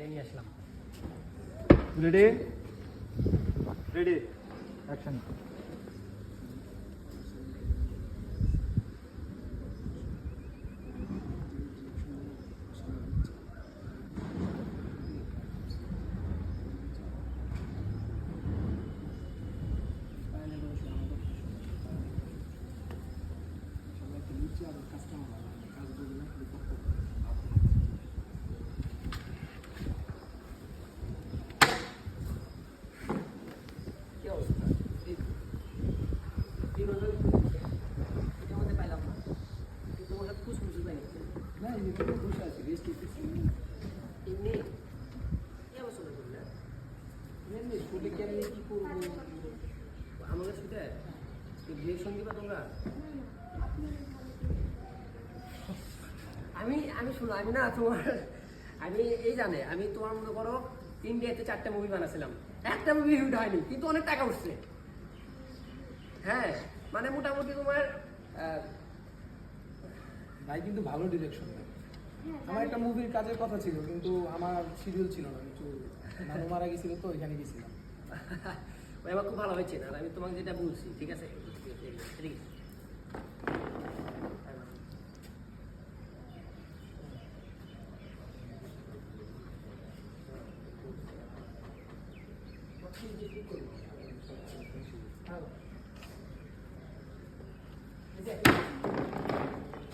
এটা নিয়ে আসলাম। Ready ready action. কি অবস্থা? পাইলাম না, তোমার সাথে খুশ খুশি পাই না, এই যে তুমি বসে আছি রেস্ট করতেছি। এমনি কি অবস্থা করলে এমনি স্কুলে কেমনি কি করবো? আমাদের সাথে বিয়ের সঙ্গী বা তোমরা? আমি শোনো, আমি না তোমার, আমি এই জানে আমি তোমার মনে করো ইন্ডিয়াতে 4টা মুভি বানাছিলাম, একটা মুভি হিট হয়নি কিন্তু অনেক টাকা উঠছে। হ্যাঁ মানে মোটামুটি তোমার ভাই কিন্তু ভালো ডিরেকশন দেয়। আমার একটা মুভির কাজের কথা ছিল কিন্তু আমার শিডিউল ছিল না, একটু নানু মারা গেছিল তো ওইখানে গেছিলাম। ওই আমার খুব ভালো হয়েছে না, আমি তোমাকে যেটা বলছি ঠিক আছে ঠিক আছে। হ্যাঁ